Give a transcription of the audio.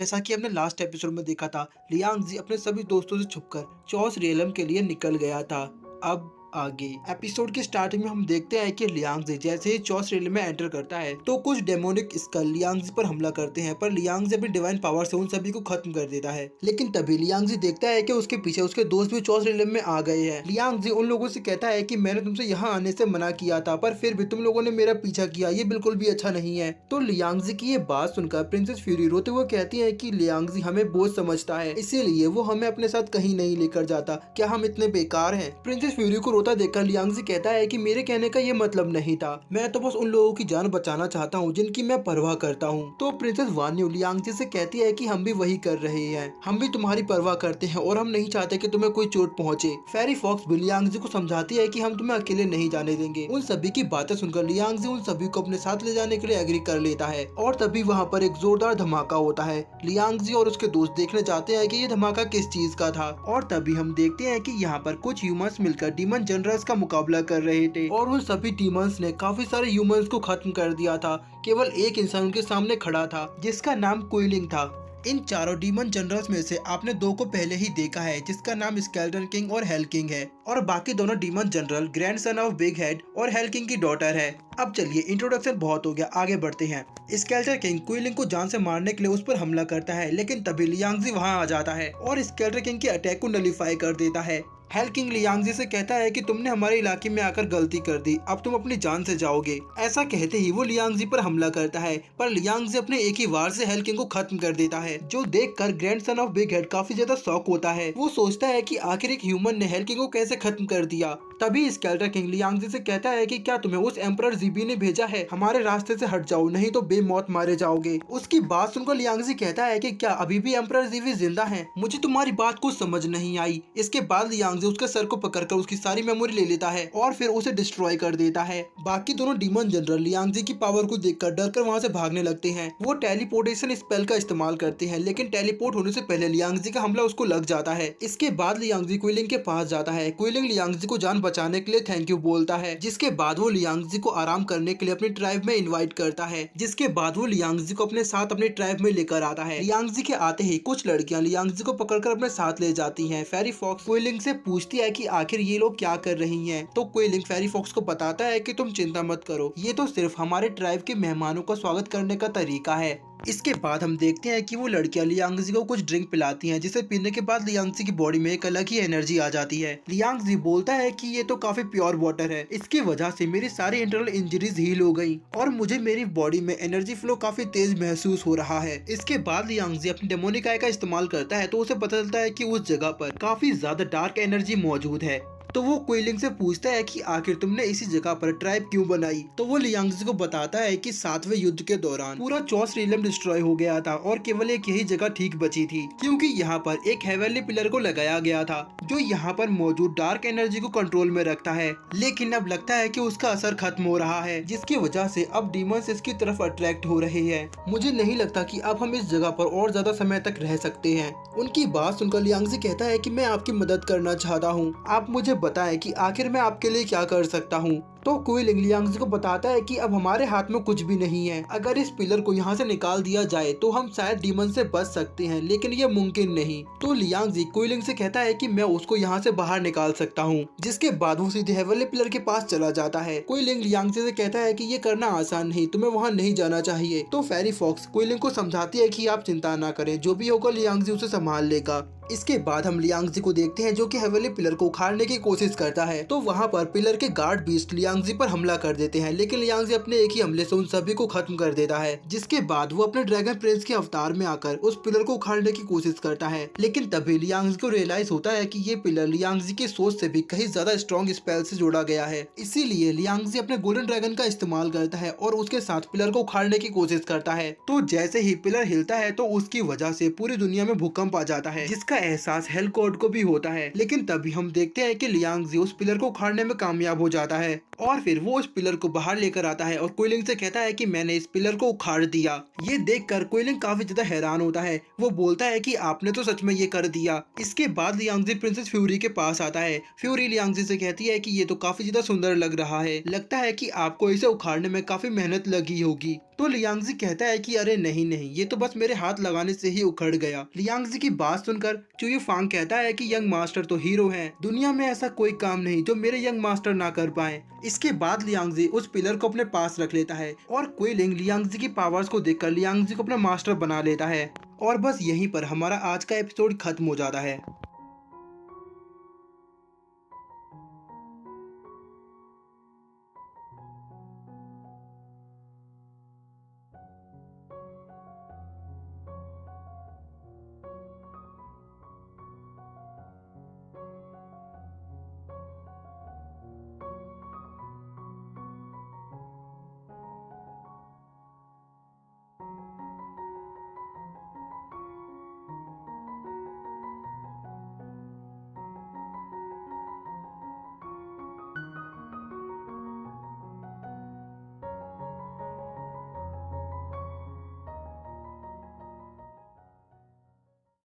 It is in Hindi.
जैसा कि हमने लास्ट एपिसोड में देखा था, लियांगजी अपने सभी दोस्तों से छुपकर चौस रियलम के लिए निकल गया था। अब आगे एपिसोड की स्टार्टिंग में हम देखते हैं कि लियांगजी जैसे ही चौस रियलम में एंटर करता है तो कुछ डेमोनिक स्कल लियांगजी पर हमला करते हैं, पर लियांगजी अपनी डिवाइन पावर से उन सभी को खत्म कर देता है। लेकिन तभी लियांगजी देखता है कि उसके पीछे उसके दोस्त भी चौस रियलम में आ गए हैं। लियांगजी उन लोगों से कहता है कि मैंने तुमसे यहाँ आने से मना किया था, पर फिर भी तुम लोगों ने मेरा पीछा किया, ये बिल्कुल भी अच्छा नहीं है। तो लियांगजी की ये बात सुनकर प्रिंसेस फ्यूरी रोते हुए कहती है कि लियांगजी हमें बोझ समझता है, इसीलिए वो हमें अपने साथ कहीं नहीं लेकर जाता। क्या हम इतने बेकार हैं? प्रिंसेस फ्यूरी को रोता देखकर लियांगजी कहता है कि मेरे कहने का ये मतलब नहीं था, मैं तो बस उन लोगों की जान बचाना चाहता हूँ जिनकी मैं परवाह करता हूँ। तो प्रिंसेस वान्यू लियांगजी से कहती है कि हम भी वही कर रहे हैं, हम भी तुम्हारी परवाह करते हैं और हम नहीं चाहते कि तुम्हें कोई चोट पहुंचे। फेरी फॉक्स भी लियांगजी को समझाती है कि हम तुम्हें अकेले नहीं जाने देंगे। उन सभी की बातें सुनकर लियांगजी उन सभी को अपने साथ ले जाने के लिए एग्री कर लेता है और तभी वहाँ पर एक जोरदार धमाका होता है। लियांगजी और उसके दोस्त देखने जाते हैं कि ये धमाका किस चीज का था और तभी हम देखते हैं कि यहाँ पर कुछ ह्यूमंस मिलकर डीमन जनरल्स का मुकाबला कर रहे थे और उन सभी डीमंस ने काफी सारे ह्यूमंस को खत्म कर दिया था। केवल एक इंसान उनके सामने खड़ा था जिसका नाम क्विलिंग था। इन चारों डीमन जनरल्स में से आपने दो को पहले ही देखा है, जिसका नाम स्केलेटन किंग और हेल किंग है, और बाकी दोनों demon general grand son of big head और हेल किंग की डॉटर है। अब चलिए, इंट्रोडक्शन बहुत हो गया, आगे बढ़ते हैं। स्केलेटन किंग क्विलिंग को जान से मारने के लिए उस पर हमला करता है, लेकिन तभी लियांगजी वहां आ जाता है और स्केलेटन किंग के अटैक को नलीफाई कर देता है। हेल किंग लियांगजी से कहता है कि तुमने हमारे इलाके में आकर गलती कर दी, अब तुम अपनी जान से जाओगे। ऐसा कहते ही वो लियांगजी पर हमला करता है, पर लियांगजी अपने एक ही वार से हेल किंग को खत्म कर देता है, जो देखकर grand son of big head काफी ज्यादा शॉक होता है। वो सोचता है कि आखिर एक ह्यूमन ने हेल किंग को कैसे खत्म कर दिया। तभी स्केलेटन किंग लियांगजी से कहता है कि क्या तुम्हें उस एम्परर जीबी ने भेजा है? हमारे रास्ते से हट जाओ, नहीं तो बेमौत मारे जाओगे। उसकी बात सुनकर लियांगजी कहता है कि क्या अभी भी एम्परर जीबी जिंदा है? मुझे तुम्हारी बात कुछ समझ नहीं आई। इसके बाद लियांगजी उसके सर को पकड़कर उसकी सारी मेमोरी ले लेता है और फिर उसे डिस्ट्रॉय कर देता है। बाकी दोनों डीमन जनरल लियांगजी की पावर को देखकर डरकर वहां से भागने लगते हैं। वो टेलीपोर्टेशन स्पेल का इस्तेमाल करते हैं, लेकिन टेलीपोर्ट होने से पहले लियांगजी का हमला उसको लग जाता है। इसके बाद लियांगजी क्विलिंग के पास जाता है। क्विलिंग लियांगजी को जान बचाने के लिए थैंक यू बोलता है, जिसके बाद वो लियांगजी को आराम करने के लिए अपनी ट्राइब में इनवाइट करता है, जिसके बाद वो लियांगजी को अपने साथ अपनी ट्राइब में लेकर आता है। लियांगजी के आते ही कुछ लड़कियां लियांगजी को पकड़कर अपने साथ ले जाती हैं। फेरी फॉक्स क्विलिंग से पूछती है कि आखिर ये लोग क्या कर रही हैं, तो क्विलिंग फेरी फॉक्स को बताता है कि तुम चिंता मत करो, ये तो सिर्फ हमारे ट्राइब के मेहमानों का स्वागत करने का तरीका है। इसके बाद हम देखते हैं कि वो लड़कियां लियांगजी को कुछ ड्रिंक पिलाती हैं, जिसे पीने के बाद लियांगजी की बॉडी में एक अलग ही एनर्जी आ जाती है। लियांगजी बोलता है कि ये तो काफी प्योर वाटर है, इसकी वजह से मेरी सारी इंटरनल इंजरीज हील हो गई और मुझे मेरी बॉडी में एनर्जी फ्लो काफी तेज महसूस हो रहा है। इसके बाद लियांगजी अपनी डेमोनिक आई का इस्तेमाल करता है, तो उसे पता चलता है कि उस जगह पर काफी ज्यादा डार्क एनर्जी मौजूद है। तो वो क्विलिंग से पूछता है कि आखिर तुमने इसी जगह पर ट्राइब क्यों बनाई? तो वो लियांगजी को बताता है कि 7वें युद्ध के दौरान पूरा चौस रियलम डिस्ट्रॉय हो गया था और केवल एक यही जगह ठीक बची थी, क्योंकि यहाँ पर एक हेवनली पिलर को लगाया गया था जो यहाँ पर मौजूद डार्क एनर्जी को कंट्रोल में रखता है। लेकिन अब लगता है कि उसका असर खत्म हो रहा है, जिसकी वजह से अब डीमंस इसकी तरफ अट्रैक्ट हो रहे हैं। मुझे नहीं लगता कि अब हम इस जगह पर और ज्यादा समय तक रह सकते हैं। उनकी बात सुनकर लियांगजी कहता है कि मैं आपकी मदद करना चाहता हूँ, आप मुझे बताएं कि आखिर मैं आपके लिए क्या कर सकता हूँ। तो क्विलिंग लियांगजी को बताता है कि अब हमारे हाथ में कुछ भी नहीं है, अगर इस पिलर को यहाँ से निकाल दिया जाए तो हम शायद डीमन से बच सकते हैं, लेकिन ये मुमकिन नहीं। तो लियांगजी क्विलिंग से कहता है कि मैं उसको यहाँ से बाहर निकाल सकता हूँ, जिसके बाद वो सीधे हेवनली पिलर के पास चला जाता है। क्विलिंग लियांगजी से कहता है कि ये करना आसान नहीं, तुम्हें वहाँ नहीं जाना चाहिए। तो फेरी फॉक्स क्विलिंग को समझाती है कि आप चिंता ना करें, जो भी होगा लियांगजी उसे संभाल लेगा। इसके बाद हम लियांगजी को देखते हैं जो कि हेवनली पिलर को उखाड़ने की कोशिश करता है। तो वहाँ पर पिलर के गार्ड बीस्ट लियांगजी पर हमला कर देते हैं, लेकिन लियांगजी अपने एक ही हमले से उन सभी को खत्म कर देता है, जिसके बाद वो अपने ड्रैगन प्रिंस के अवतार में आकर उस पिलर को उखाड़ने की कोशिश करता है। लेकिन तभी लियांगजी को रियलाइज होता है कि ये पिलर लियांगजी की सोच से भी कहीं ज्यादा स्ट्रॉन्ग स्पेल से जोड़ा गया है। इसीलिए लियांगजी अपने गोल्डन ड्रैगन का इस्तेमाल करता है और उसके साथ पिलर को उखाड़ने की कोशिश करता है। तो जैसे ही पिलर हिलता है तो उसकी वजह से पूरी दुनिया में भूकंप आ जाता है, जिसका एहसास हेल गॉड को भी होता है। लेकिन तभी हम देखते हैं कि लियांगजी उस पिलर को उखाड़ने में कामयाब हो जाता है और फिर वो उस पिलर को बाहर लेकर आता है और क्विलिंग से कहता है कि मैंने इस पिलर को उखाड़ दिया। ये देखकर क्विलिंग काफी ज्यादा हैरान होता है। वो बोलता है कि आपने तो सच में ये कर दिया। इसके बाद लियांगजी प्रिंसेस फ्यूरी के पास आता है। फ्यूरी लियांगजी से कहती है कि ये तो काफी ज्यादा सुंदर लग रहा है, लगता है कि आपको इसे उखाड़ने में काफी मेहनत लगी होगी। तो लियांगजी कहता है कि अरे नहीं नहीं, ये तो बस मेरे हाथ लगाने से ही उखड़ गया। लियांगजी की बात सुनकर चुयू फांग कहता है कि यंग मास्टर तो हीरो हैं, दुनिया में ऐसा कोई काम नहीं जो मेरे यंग मास्टर ना कर पाए। इसके बाद लियांगजी उस पिलर को अपने पास रख लेता है और क्विलिंग लियांगजी की पावर्स को देखकर लियांगजी को अपना मास्टर बना लेता है। और बस यहीं पर हमारा आज का एपिसोड खत्म हो जाता है।